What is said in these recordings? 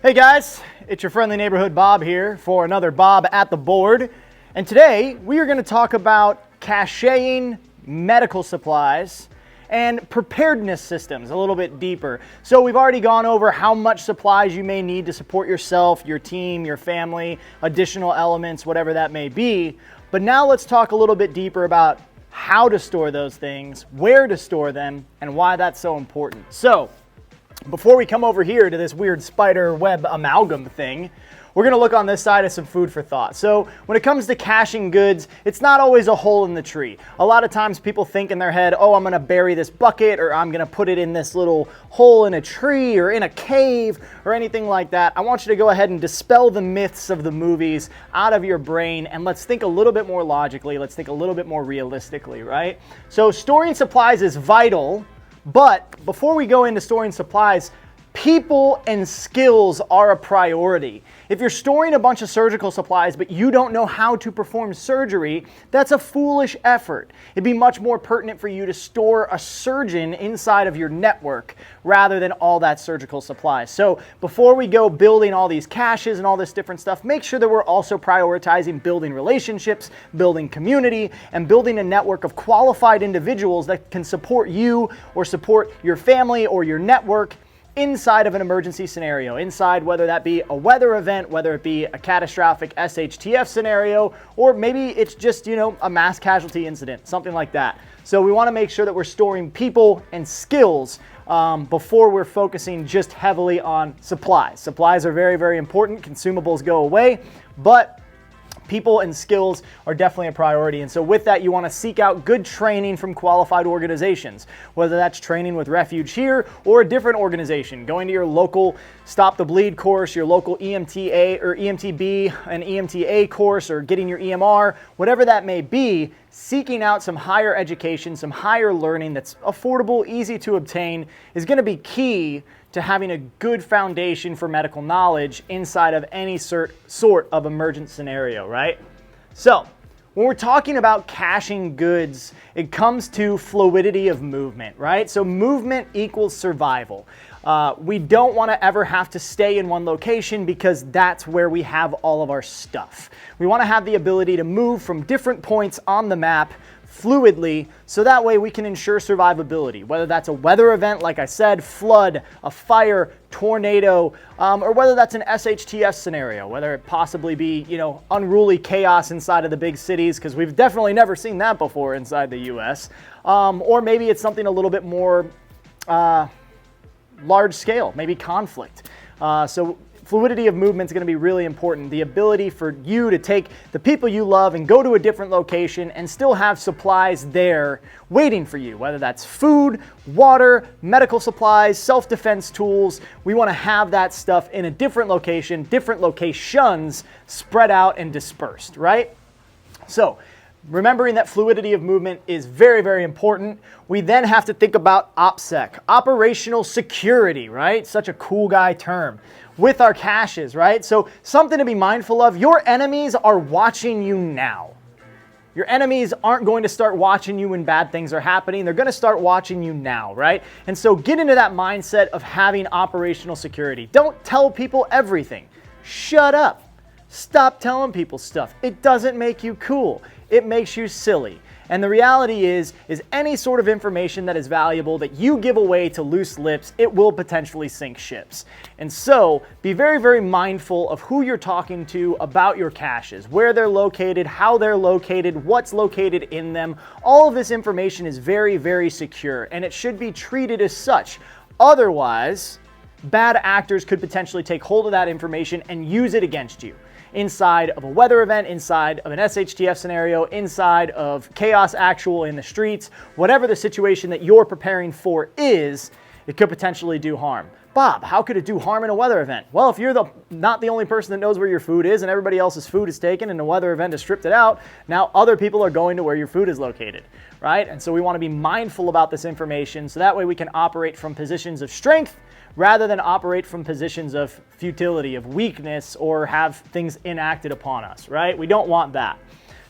Hey guys, it's your friendly neighborhood Bob here for another Bob at the Board. And today we are going to talk about caching medical supplies and preparedness systems a little bit deeper. So we've already gone over how much supplies you may need to support yourself, your team, your family, additional elements, whatever that may be. But now let's talk a little bit deeper about how to store those things, where to store them, and why that's so important. So before we come over here to this weird spider web amalgam thing, we're going to look on this side of some food for thought. So when it comes to caching goods, it's not always a hole in the tree. A lot of times people think in their head, oh, I'm going to bury this bucket, or I'm going to put it in this little hole in a tree or in a cave or anything like that. I want you to go ahead and dispel the myths of the movies out of your brain, and let's think a little bit more logically. Let's think a little bit more realistically, right? So storing supplies is vital, but before we go into storing supplies, people and skills are a priority. If you're storing a bunch of surgical supplies but you don't know how to perform surgery, that's a foolish effort. It'd be much more pertinent for you to store a surgeon inside of your network rather than all that surgical supplies. So before we go building all these caches and all this different stuff, make sure that we're also prioritizing building relationships, building community, and building a network of qualified individuals that can support you or support your family or your network inside of an emergency scenario, inside whether that be a weather event, whether it be a catastrophic SHTF scenario, or maybe it's just, a mass casualty incident, something like that. So we want to make sure that we're storing people and skills before we're focusing just heavily on supplies. Supplies are very, very important. Consumables go away, but people and skills are definitely a priority. And so with that, you want to seek out good training from qualified organizations, whether that's training with Refuge here or a different organization, going to your local Stop the Bleed course, your local EMTA or EMTB and EMTA course, or getting your EMR, whatever that may be. Seeking out some higher education, some higher learning that's affordable, easy to obtain is going to be key to having a good foundation for medical knowledge inside of any sort of emergent scenario, right? So when we're talking about caching goods, it comes to fluidity of movement, right? So movement equals survival. We don't want to ever have to stay in one location because that's where we have all of our stuff. We want to have the ability to move from different points on the map fluidly, so that way we can ensure survivability, whether that's a weather event, like I said, flood, a fire, tornado, or whether that's an SHTF scenario, whether it possibly be, unruly chaos inside of the big cities, because we've definitely never seen that before inside the US, or maybe it's something a little bit more large scale, maybe conflict. So fluidity of movement is going to be really important. The ability for you to take the people you love and go to a different location and still have supplies there waiting for you, whether that's food, water, medical supplies, self-defense tools. We want to have that stuff in a different location, different locations spread out and dispersed, right? So remembering that fluidity of movement is very, very important. We then have to think about OPSEC, operational security, right? Such a cool guy term. With our caches, right? So something to be mindful of, your enemies are watching you now. Your enemies aren't going to start watching you when bad things are happening. They're going to start watching you now, right? And so get into that mindset of having operational security. Don't tell people everything. Shut up. Stop telling people stuff. It doesn't make you cool. It makes you silly. And the reality is any sort of information that is valuable that you give away to loose lips, it will potentially sink ships. And so be very, very mindful of who you're talking to about your caches, where they're located, how they're located, what's located in them. All of this information is very, very secure, and it should be treated as such. Otherwise, bad actors could potentially take hold of that information and use it against you. Inside of a weather event, inside of an SHTF scenario, inside of chaos actual in the streets, whatever the situation that you're preparing for is, it could potentially do harm. Bob, how could it do harm in a weather event? Well, if you're not the only person that knows where your food is and everybody else's food is taken and the weather event has stripped it out, now other people are going to where your food is located, right? And so we want to be mindful about this information so that way we can operate from positions of strength rather than operate from positions of futility, of weakness, or have things enacted upon us, right? We don't want that.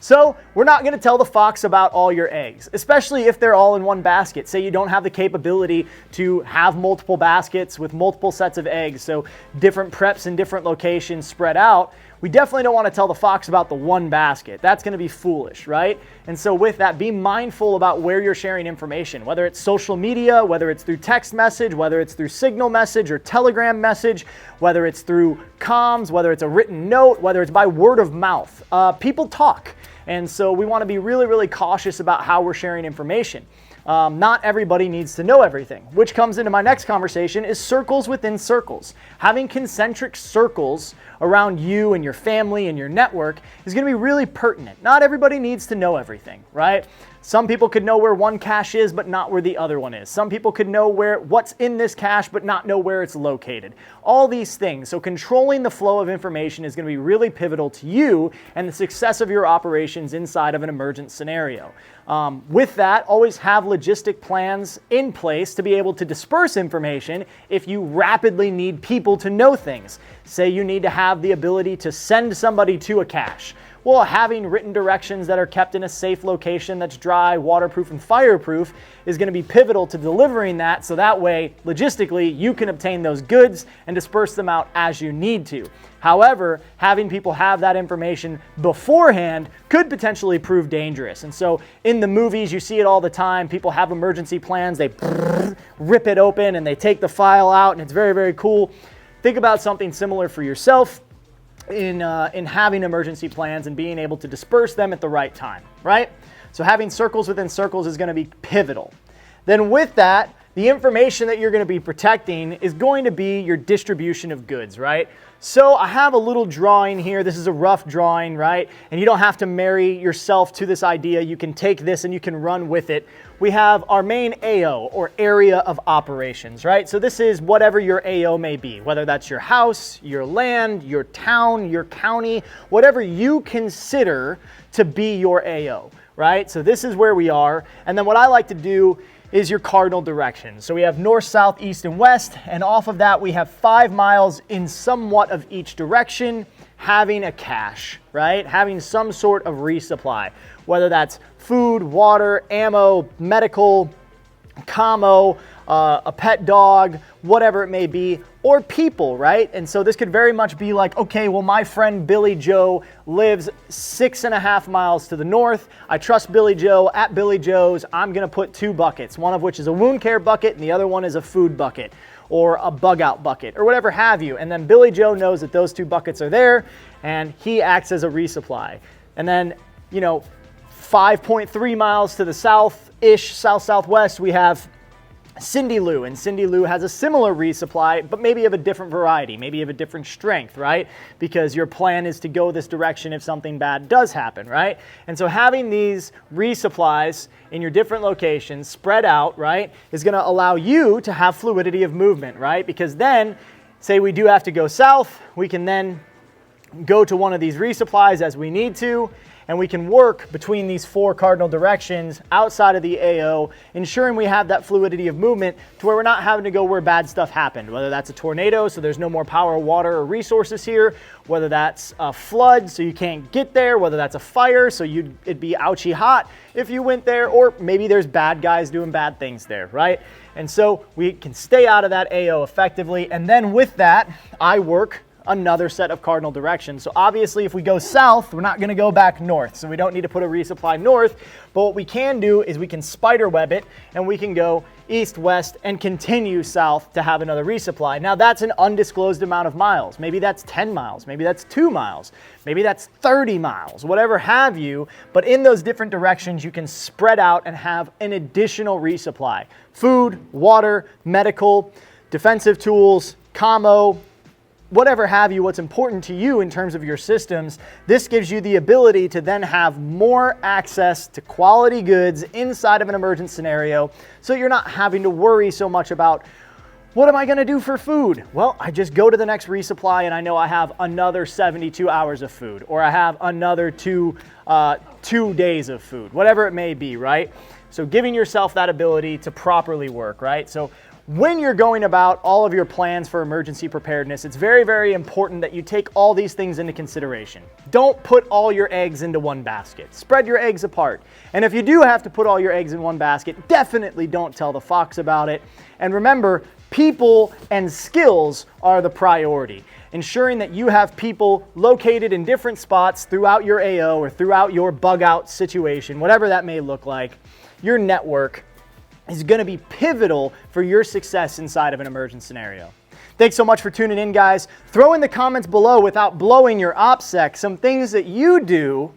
So we're not going to tell the fox about all your eggs, especially if they're all in one basket. Say you don't have the capability to have multiple baskets with multiple sets of eggs, so different preps in different locations spread out. We definitely don't want to tell the fox about the one basket. That's going to be foolish, right? And so with that, be mindful about where you're sharing information, whether it's social media, whether it's through text message, whether it's through signal message or telegram message, whether it's through comms, whether it's a written note, whether it's by word of mouth. People talk. And so we want to be really, really cautious about how we're sharing information. Not everybody needs to know everything, which comes into my next conversation is circles within circles. Having concentric circles around you and your family and your network is going to be really pertinent. Not everybody needs to know everything, right? Some people could know where one cache is, but not where the other one is. Some people could know what's in this cache, but not know where it's located. All these things. So controlling the flow of information is going to be really pivotal to you and the success of your operations inside of an emergent scenario. With that, always have logistic plans in place to be able to disperse information if you rapidly need people to know things. Say you need to have the ability to send somebody to a cache. Well, having written directions that are kept in a safe location that's dry, waterproof, and fireproof is going to be pivotal to delivering that, so that way, logistically, you can obtain those goods and disperse them out as you need to. However, having people have that information beforehand could potentially prove dangerous. And so in the movies, you see it all the time. People have emergency plans. They rip it open and they take the file out, and it's very, very cool. Think about something similar for yourself in having emergency plans and being able to disperse them at the right time, right? So having circles within circles is going to be pivotal. Then with that, the information that you're going to be protecting is going to be your distribution of goods, right? So I have a little drawing here. This is a rough drawing, right? And you don't have to marry yourself to this idea. You can take this and you can run with it. We have our main AO, or area of operations, right? So this is whatever your AO may be, whether that's your house, your land, your town, your county, whatever you consider to be your AO, right? So this is where we are. And then what I like to do is your cardinal direction. So we have north, south, east, and west, and off of that we have 5 miles in somewhat of each direction, having a cache, right? Having some sort of resupply, whether that's food, water, ammo, medical, commo, a pet dog, whatever it may be, or people, right? And so this could very much be like, okay, well, my friend Billy Joe lives 6.5 miles to the north. I trust Billy Joe. At Billy Joe's, I'm gonna put 2 buckets, one of which is a wound care bucket and the other one is a food bucket or a bug out bucket or whatever have you. And then Billy Joe knows that those 2 buckets are there and he acts as a resupply. And then, 5.3 miles to the south-ish, south-southwest, we have Cindy Lou, and Cindy Lou has a similar resupply, but maybe of a different variety, maybe of a different strength, right? Because your plan is to go this direction if something bad does happen, right? And so having these resupplies in your different locations spread out, right, is going to allow you to have fluidity of movement, right? Because then, say we do have to go south, we can then go to one of these resupplies as we need to, and we can work between these 4 cardinal directions outside of the AO, ensuring we have that fluidity of movement to where we're not having to go where bad stuff happened, whether that's a tornado, so there's no more power, water, or resources here, whether that's a flood, so you can't get there, whether that's a fire, so it'd be ouchy hot if you went there, or maybe there's bad guys doing bad things there, right? And so we can stay out of that AO effectively, and then with that, I work another set of cardinal directions. So obviously if we go south, we're not going to go back north, so we don't need to put a resupply north, but what we can do is we can spider web it and we can go east, west, and continue south to have another resupply. Now that's an undisclosed amount of miles. Maybe that's 10 miles, maybe that's 2 miles, maybe that's 30 miles, whatever have you, but in those different directions you can spread out and have an additional resupply. Food, water, medical, defensive tools, commo, whatever have you, what's important to you in terms of your systems. This gives you the ability to then have more access to quality goods inside of an emergent scenario, so you're not having to worry so much about, what am I going to do for food? Well, I just go to the next resupply and I know I have another 72 hours of food, or I have another 2 days of food, whatever it may be, right? So giving yourself that ability to properly work, right? So when you're going about all of your plans for emergency preparedness, it's very, very important that you take all these things into consideration. Don't put all your eggs into one basket. Spread your eggs apart. And if you do have to put all your eggs in one basket, definitely don't tell the fox about it. And remember, people and skills are the priority. Ensuring that you have people located in different spots throughout your AO or throughout your bug out situation, whatever that may look like, your network is going to be pivotal for your success inside of an emergent scenario. Thanks so much for tuning in, guys. Throw in the comments below, without blowing your OPSEC, some things that you do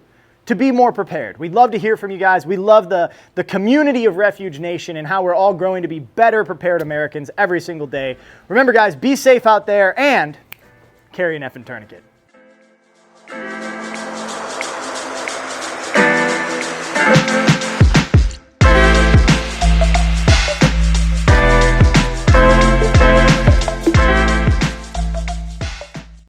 to be more prepared. We'd love to hear from you guys. We love the community of Refuge Nation and how we're all growing to be better prepared Americans every single day. Remember, guys, be safe out there and carry an effing tourniquet.